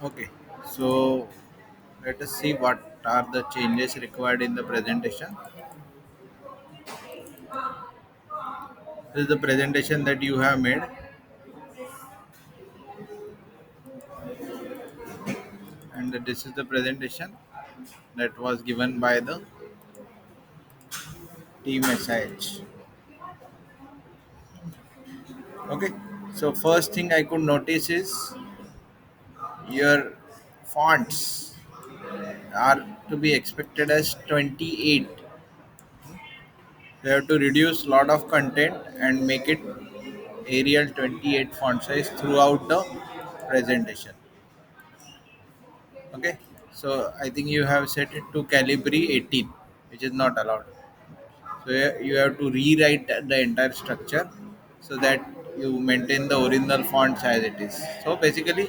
Okay, so let us see what are the changes required in the presentation. This is the presentation that you have made, and this is the presentation that was given by the team SIH. Okay, so first thing I could notice is your fonts are to be expected as 28. You have to reduce lot of content and make it Arial 28 font size throughout the presentation. Okay, so I think you have set it to Calibri 18, which is not allowed. So you have to rewrite the entire structure so that you maintain the original fonts as it is. So basically,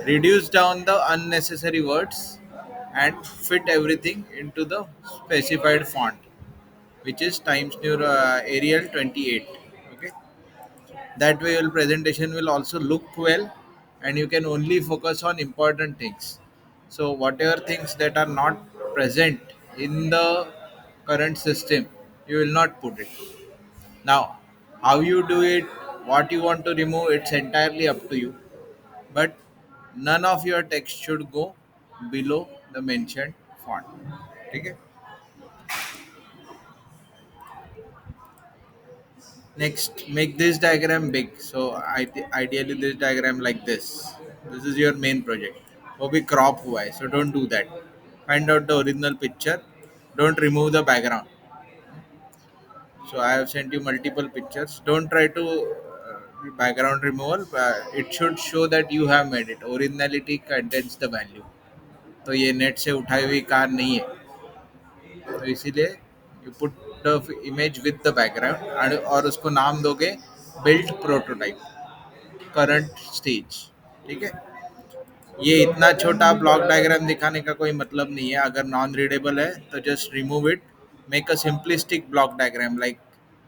reduce down the unnecessary words and fit everything into the specified font, which is Times New Arial 28. Okay, that way your presentation will also look well, and you can only focus on important things. So whatever things that are not present in the current system, you will not put it. Now, how you do it, what you want to remove, it's entirely up to you, but none of your text should go below the mentioned font. Okay. Next, make this diagram big. So ideally this diagram like this. This is your main project. वो भी crop हुआ है, so don't do that. Find out the original picture. Don't remove the background. So I have sent you multiple pictures. Don't try to background removal. It should show that you have made it. Originality contains the value. तो ये net से उठाई हुई car नहीं है, तो इसीलिए you put the image with the background और उसको नाम दोगे बिल्ड प्रोटोटाइप करंट स्टेज। ठीक है, ये इतना छोटा ब्लॉक डायग्राम दिखाने का कोई मतलब नहीं है। अगर नॉन रीडेबल है तो just remove it, make a simplistic block diagram like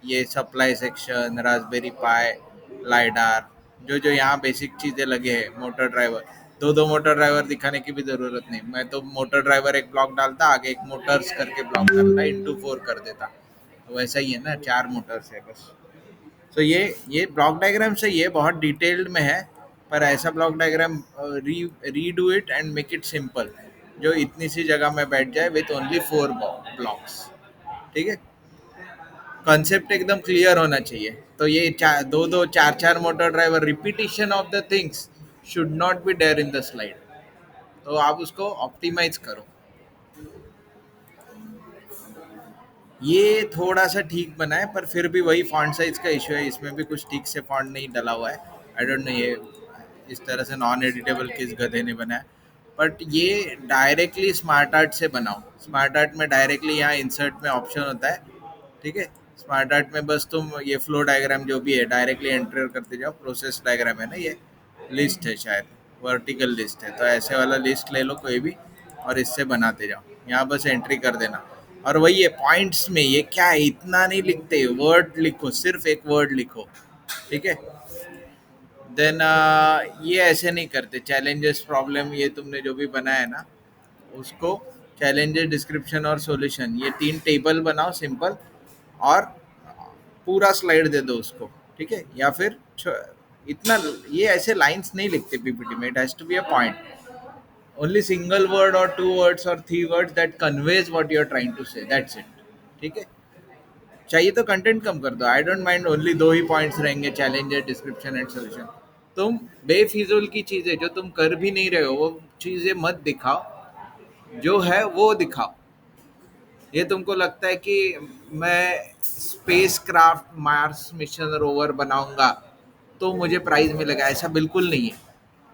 ये सप्लाई सेक्शन, रास्पबेरी पाई, लाइडार, जो जो यहाँ बेसिक चीज़ें लगे हैं, मोटर ड्राइवर। दो दो मोटर ड्राइवर दिखाने की भी ज़रूरत नहीं, मैं तो मोटर ड्राइवर एक ब्लॉक डालता, आगे एक मोटर्स करके ब्लॉक डालता, इंटू 4 कर देता। तो वैसा ही है ना, 4 मोटर्स है बस। तो ये ब्लॉक डायग्राम से ये बहुत डिटेल्ड में है, पर ऐसा block diagram redo it and make it simple, जो इतनी सी जगह में बैठ जाए विथ ओनली 4 ब्लॉक्स। ठीक है, कॉन्सेप्ट एकदम क्लियर होना चाहिए। तो ये दो दो चार चार motor driver, repetition of the things should not be there in the slide. तो आप उसको ऑप्टिमाइज करो। ये थोड़ा सा ठीक बना है, पर फिर भी वही फॉन्ट साइज का इशू है, इसमें भी कुछ ठीक से फॉन्ट नहीं डला हुआ है। आई डोंट नो ये इस तरह से नॉन एडिटेबल किस गधे ने बनाया। बट ये डायरेक्टली स्मार्ट आर्ट से बनाओ। स्मार्ट आर्ट में डायरेक्टली यहाँ इंसर्ट में ऑप्शन होता है। ठीक है, स्मार्ट आर्ट में बस तुम ये फ्लो डायग्राम जो भी है डायरेक्टली एंटर करते जाओ। प्रोसेस डायग्राम है ना, ये लिस्ट है शायद, वर्टिकल लिस्ट है, तो ऐसे वाला लिस्ट ले लो कोई भी और इससे बनाते जाओ। यहाँ बस एंट्री कर देना। और वही है पॉइंट्स में, ये क्या है, इतना नहीं लिखते, वर्ड लिखो, सिर्फ एक वर्ड लिखो। ठीक है, देन ये ऐसे नहीं करते। चैलेंजेस, प्रॉब्लम, ये तुमने जो भी बनाया है ना, उसको चैलेंजेस, डिस्क्रिप्शन और सॉल्यूशन, ये 3 टेबल बनाओ सिंपल, और पूरा स्लाइड दे दो उसको। ठीक है, या फिर इतना, ये ऐसे लाइंस नहीं लिखते पीपीटी में। It has to be a point, only single word और 2 वर्ड्स और 3 words that conveys what you are trying to say, that's it. ठीक है, चाहिए तो कंटेंट कम कर दो, आई डोंट माइंड, ओनली 2 ही पॉइंट्स रहेंगे, चैलेंज, डिस्क्रिप्शन एंड सॉल्यूशन। तुम बेफिजूल की चीजें जो तुम कर भी नहीं रहे हो वो चीजें मत दिखाओ, जो है वो दिखाओ। ये तुमको लगता है कि मैं space craft Mars mission rover बनाऊंगा तो मुझे प्राइज मिलेगा, ऐसा बिल्कुल नहीं है।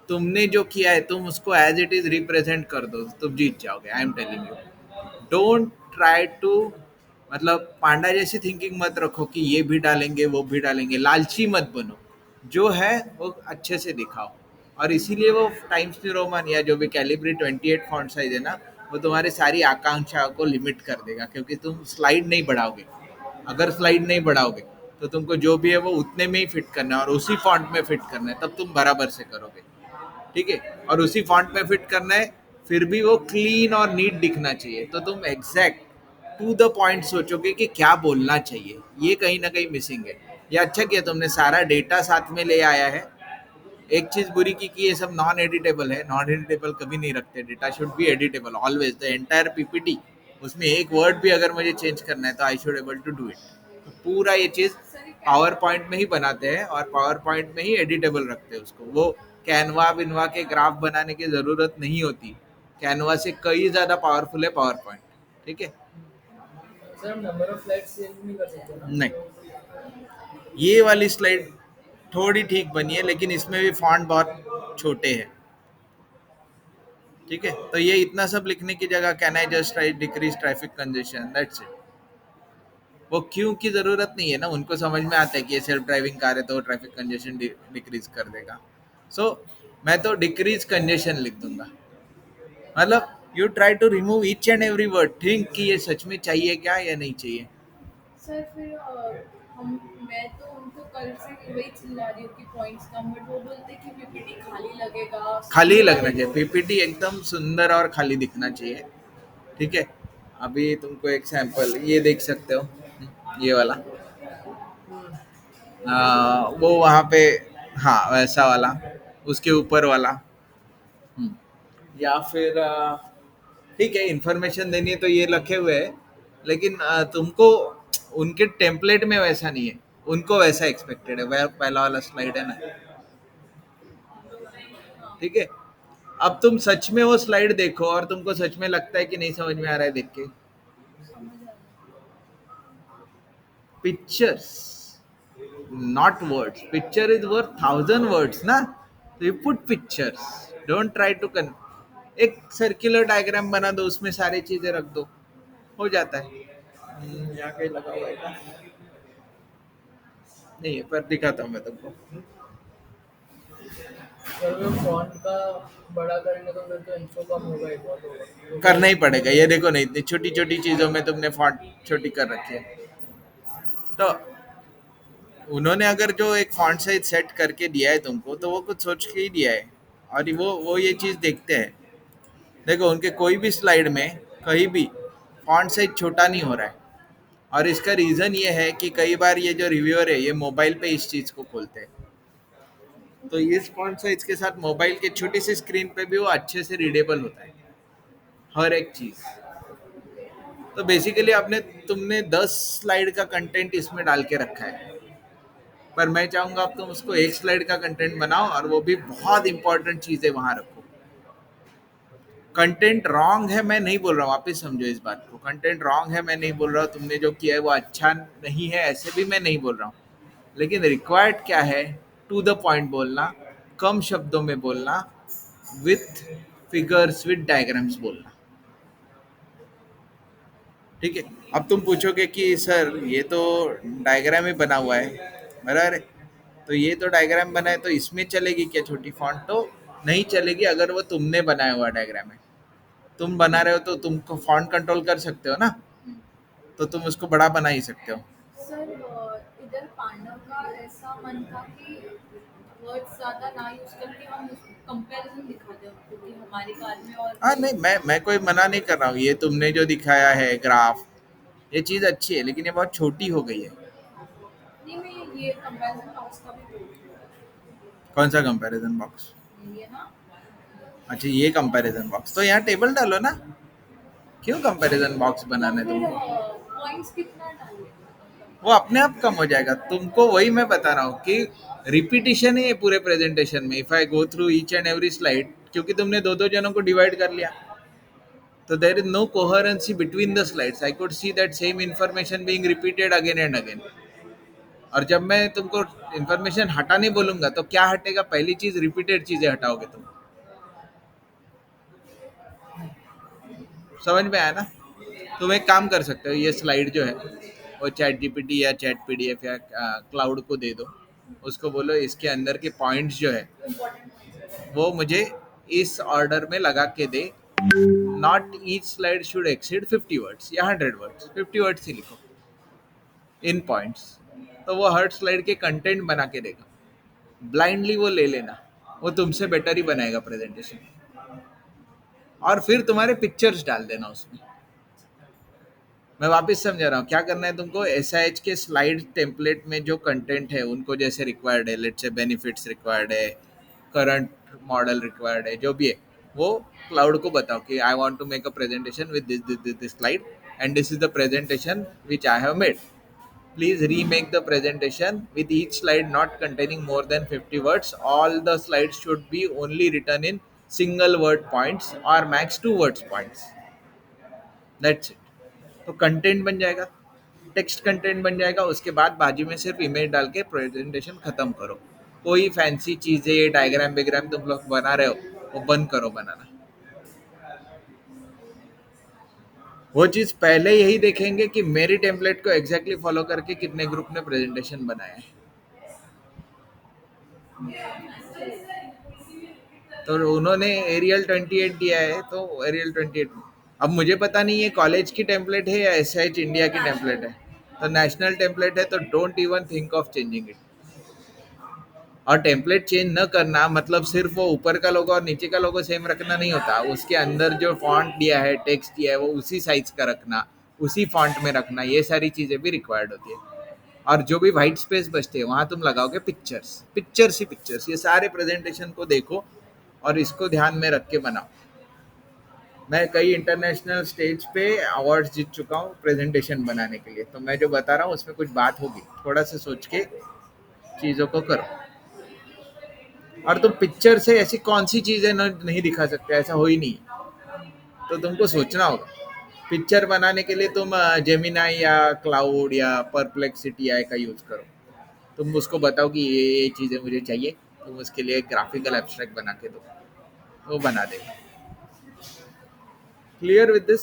तुमने जो किया है तुम उसको एज इट इज रिप्रेजेंट कर दो, तुम जीत जाओगे, I am telling you. Don't try to, मतलब पांडा जैसी थिंकिंग मत रखो कि ये भी डालेंगे वो भी डालेंगे, लालची मत बनो। जो है वो अच्छे से दिखाओ। और इसीलिए वो टाइम्स न्यू रोमन या जो भी कैलिब्री 28 फॉन्ट साइज है ना, वो तुम्हारी सारी आकांक्षाओं को लिमिट कर देगा, क्योंकि तुम स्लाइड नहीं बढ़ाओगे। अगर स्लाइड नहीं बढ़ाओगे तो तुमको जो भी है वो उतने में ही फिट करना है और उसी फॉन्ट में फिट करना है, तब तुम बराबर से करोगे। ठीक है, और उसी फॉन्ट में फिट करना है, फिर भी वो क्लीन और नीट दिखना चाहिए, तो तुम एग्जैक्ट टू द पॉइंट सोचोगे कि क्या बोलना चाहिए, ये कहीं ना कहीं मिसिंग है। ये अच्छा किया तुमने, सारा डेटा साथ में ले आया है। एक चीज बुरी की कि ये सब नॉन एडिटेबल है, नॉन एडिटेबल कभी नहीं रखते, data should be editable always, the entire PPT, उसमें एक वर्ड भी अगर मुझे चेंज करना है तो I should able to do it. तो पूरा ये चीज पावर पॉइंट में ही बनाते हैं और पावर पॉइंट में ही एडिटेबल रखते हैं उसको, वो कैनवा बिनवा के ग्राफ बनाने की जरूरत नहीं होती, कैनवा से कई ज्यादा पावरफुल है पावर पॉइंट। ठीक है। सर हम नंबर ऑफ स्लाइड्स चेंज नहीं कर सकते ना? नहीं, ये वाली स्लाइड थोड़ी ठीक बनी है, लेकिन इसमें भी फॉन्ट बहुत छोटे हैं। ठीक है, तो ये इतना सब लिखने की जगह can I just right decrease traffic congestion, that's it. वो क्यों की जरूरत नहीं है ना, उनको समझ में आता है कि ये सेल्फ ड्राइविंग कार है तो ट्रैफिक कंजेशन डिक्रीज कर देगा। सो मैं तो डिक्रीज कंजेशन लिख दूंगा। मतलब you try to remove each and every word, think कि ये सच में चाहिए क्या या नहीं चाहिए। सर फिर हम मैं तो उनको कल से वही चिल्ला रही हूँ कि पॉइंट्स कम, बट वो बोलते हैं कि पीपीटी खाली लगेगा, खाली ही सुंदर लगना चाहिए, दिखेगा। पीपीटी एकदम सुंदर और खाली दिखना चाहिए। ठीक है, अभी तुमको एक सैंपल ये देख सकते हो, ये वाला, वो वहाँ पे, हाँ वैसा वाला, उसके ऊपर वाला। हम्म, या फिर ठीक है, इंफॉर्मेशन देनी है तो ये रखे हुए है, लेकिन तुमको उनके टेम्पलेट में वैसा नहीं है, उनको वैसा एक्सपेक्टेड है, वह पहला वाला स्लाइड है ना। ठीक है, अब तुम सच में वो स्लाइड देखो और तुमको सच में लगता है कि नहीं समझ में आ रहा है देख के। समझ आ रहा pictures, not words, picture is worth thousand words ना, तो you put pictures, don't try to एक सर्कुलर डायग्राम बना दो, उसमें सारी चीजें रख दो, हो जाता है। यहाँ कहीं लगा हुआ है क्या? नहीं है, पर दिखाता हूँ मैं तुमको। सर वो फॉन्ट का बड़ा करेंगे तो फिर तो इन्फो कम होगा ही, बहुत होगा क्योंकि करना ही पड़ेगा, ये देखो नहीं, इतनी छोटी छोटी चीजों में तुमने फॉन्ट छोटी कर रखी है। तो उन्होंने अगर जो एक फॉन्ट साइज सेट करके दिया है तुमको, तो वो कुछ सोच के ही दिया है, और वो ये चीज देखते हैं। देखो उनके कोई भी स्लाइड में कहीं भी फॉन्ट साइज छोटा नहीं हो रहा है, और इसका रीज़न ये है कि कई बार ये जो रिव्यूअर है ये मोबाइल पे इस चीज़ को खोलते हैं, तो इस फॉन्ट साइज के साथ मोबाइल के छोटी सी स्क्रीन पे भी वो अच्छे से रीडेबल होता है हर एक चीज़। तो बेसिकली आपने तुमने 10 स्लाइड का कंटेंट इसमें डाल के रखा है, पर मैं चाहूँगा आप तुम उसको एक स्लाइड का कंटेंट बनाओ, और वो भी बहुत इंपॉर्टेंट चीज़ें वहाँ रखो। कंटेंट रॉन्ग है मैं नहीं बोल रहा हूँ, वापस समझो इस बात को, कंटेंट रॉन्ग है मैं नहीं बोल रहा हूँ, तुमने जो किया है वो अच्छा नहीं है ऐसे भी मैं नहीं बोल रहा हूँ, लेकिन रिक्वायर्ड क्या है, टू द पॉइंट बोलना, कम शब्दों में बोलना, विथ फिगर्स विथ डायग्राम्स बोलना। ठीक है, अब तुम पूछोगे कि सर ये तो डायग्राम ही बना हुआ है, बराबर है, तो ये तो डायग्राम बना है तो इसमें चलेगी क्या छोटी फॉन्ट, तो नहीं चलेगी अगर वो तुमने बनाया हुआ डायग्राम है। तुम बना रहे हो तो तुमको फॉन्ट कंट्रोल कर सकते हो ना, हूँ। तो तुम उसको बड़ा बना ही सकते हो। सर इधर पांडव का ऐसा मन था कि वर्ड्स ज़्यादा ना यूज़ करके हम कंपैरिजन दिखाते हैं उनको कि हमारी कार में और हाँ भी। नहीं, मैं कोई मना नहीं कर रहा हूँ, ये तुमने जो दिखाया है ग्राफ, ये चीज़ अच्छी है, लेकिन ये बहुत छोटी हो गई है। नहीं, मैं ये कंपैरिजन बॉक्स का भी बोल रही कौन सा कंपैरिजन बॉक्स? हूँ, ये ना। अच्छा, ये कंपैरिजन बॉक्स तो यहाँ टेबल डालो ना, क्यों कंपैरिजन बॉक्स तो बनाने फिर तुमको? पॉइंट्स कितना डालें वो अपने आप कम हो जाएगा, तुमको वही मैं बता रहा हूँ कि रिपीटिशन है ये पूरे प्रेजेंटेशन में, if I go through each and every slide, क्योंकि तुमने दो दो जनों को डिवाइड कर लिया, तो there is no coherency between the slides, I could see that same information being repeated again and again. और जब मैं तुमको इंफॉर्मेशन हटाने बोलूंगा तो क्या हटेगा, पहली चीज रिपीटेड चीजें हटाओगे तुम, समझ में आया ना। तुम एक काम कर सकते हो, ये स्लाइड जो है वो चैट जीपीटी या चैट पीडीएफ या क्लाउड को दे दो, उसको बोलो इसके अंदर के पॉइंट्स जो है इम्पोर्टेंट पॉइंट्स? वो मुझे इस ऑर्डर में लगा के दे, not each slide should exceed 50 words या 100 वर्ड्स, 50 वर्ड्स ही लिखो इन पॉइंट्स, तो वो हर स्लाइड के कंटेंट बना के देगा, ब्लाइंडली वो ले लेना। वो तुमसे बेटर ही बनाएगा प्रेजेंटेशन। और फिर तुम्हारे पिक्चर्स डाल देना उसमें। मैं वापस समझा रहा हूँ क्या करना है तुमको। एसआईएच के स्लाइड टेम्पलेट में जो कंटेंट है उनको जैसे रिक्वायर्ड है, लेट्स से बेनिफिट्स रिक्वायर्ड है, करंट मॉडल रिक्वायर्ड है, जो भी है वो क्लाउड को बताओ कि I want to make a presentation with this slide and this is the presentation which I have made. Please remake the presentation with each slide not containing more than 50 words. All the slides should be only written in single word points or max 2 words points. That's it. तो content बन जाएगा, text content बन जाएगा। उसके बाद बाजू में सिर्फ इमेज डाल के प्रेजेंटेशन खत्म करो। कोई फैंसी चीजें डायग्राम बिग्राम तुम लोग बना रहे हो वो बंद करो बनाना। वो चीज पहले यही देखेंगे कि मेरी टेम्पलेट को एग्जैक्टली फॉलो करके कितने ग्रुप ने प्रेजेंटेशन बनाए हैं। तो उन्होंने एरियल 28 दिया है तो एरियल 28। अब मुझे पता नहीं है कॉलेज की टेम्पलेट है या एसएच इंडिया की टेम्पलेट है। तो नेशनल टेम्पलेट है तो don't even think of changing it. और टेम्पलेट चेंज न करना मतलब सिर्फ वो ऊपर का लोगो और नीचे का लोगो सेम रखना नहीं होता। उसके अंदर जो फॉन्ट दिया है, टेक्स्ट दिया है, वो उसी साइज का रखना, उसी फॉन्ट में रखना, ये सारी चीज़ें भी रिक्वायर्ड होती है। और जो भी वाइट स्पेस बचते हैं वहाँ तुम लगाओगे पिक्चर्स, पिक्चर्स ही पिक्चर्स। ये सारे प्रेजेंटेशन को देखो और इसको ध्यान में रख के बनाओ। मैं कई इंटरनेशनल स्टेज पे अवार्ड्स जीत चुका हूँ प्रेजेंटेशन बनाने के लिए, तो मैं जो बता रहा हूँ उसमें कुछ बात होगी। थोड़ा सा सोच के चीज़ों को करो। और तुम पिक्चर से ऐसी कौन सी चीज़ें नहीं दिखा सकते, ऐसा हो ही नहीं। तो तुमको सोचना होगा। पिक्चर बनाने के लिए तुम जेमिनाई या क्लाउड या परप्लेक्सिटी आई का यूज़ करो। तुम उसको बताओ कि ये चीज़ें मुझे चाहिए, तुम उसके लिए ग्राफिकल एब्स्ट्रैक्ट बना के दो, वो बना देगा। Clear with this?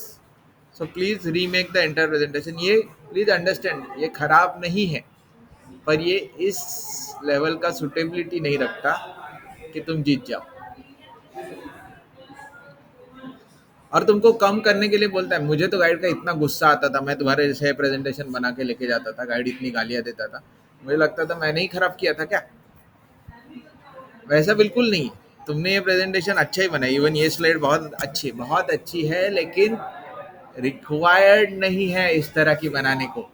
So please remake the entire presentation. ये प्लीज अंडरस्टैंड, ये खराब नहीं है, पर ये इस लेवल का सुटेबिलिटी नहीं रखता कि तुम जीत जाओ। और तुमको कम करने के लिए बोलता है। मुझे तो गाइड का इतना गुस्सा आता था, मैं तुम्हारे जैसे प्रेजेंटेशन बना के लेके जाता था, गाइड इतनी गालियां देता था, मुझे लगता था मैंने ही खराब किया था क्या। वैसा बिल्कुल नहीं। तुमने ये प्रेजेंटेशन अच्छा ही बनाई, इवन ये स्लाइड बहुत अच्छी है, लेकिन रिक्वायर्ड नहीं है इस तरह की बनाने को।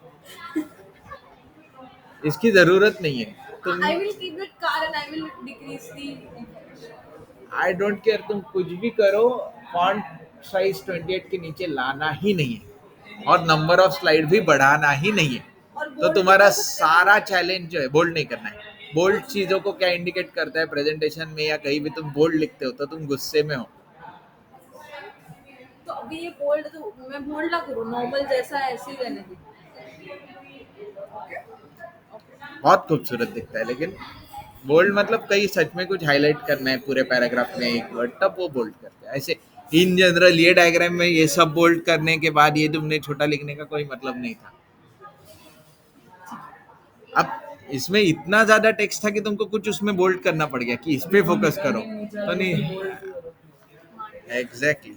इसकी जरूरत नहीं है। तुम I will keep it car and I will decrease the information. I don't care, तुम कुछ भी करो, फॉन्ट साइज 28 के नीचे लाना ही नहीं है और नंबर ऑफ स्लाइड भी बढ़ाना ही नहीं है। और तो bold तुम्हारा कर सकते हैं सारा चैलेंज जो है बोल्ड नहीं करना है। बोल्ड चीजों को क्या इंडिकेट करता है प्रेजेंटेशन में या कहीं भी तुम बोल्ड लिखते हो तो तुम गुस्से में हो। तो अभी ये बोल्ड तो मैं बोल्ड ना करूँ, नॉर्मल जैसा है ऐसे ही रहने दूँ। बहुत खूबसूरत दिखता है, लेकिन बोल्ड मतलब कहीं सच में कुछ हाईलाइट करना है पूरे पैराग्राफ में एक वर्ड, तब वो बोल्ड करते हैं। ऐसे इन जनरल ये डायग्राम में ये सब बोल्ड करने के बाद ये तुमने छोटा लिखने का कोई मतलब नहीं था। अब इसमें इतना ज्यादा टेक्स्ट था कि तुमको कुछ उसमें बोल्ड करना पड़ गया कि इस पे फोकस करो, तो नहीं। Bold exactly.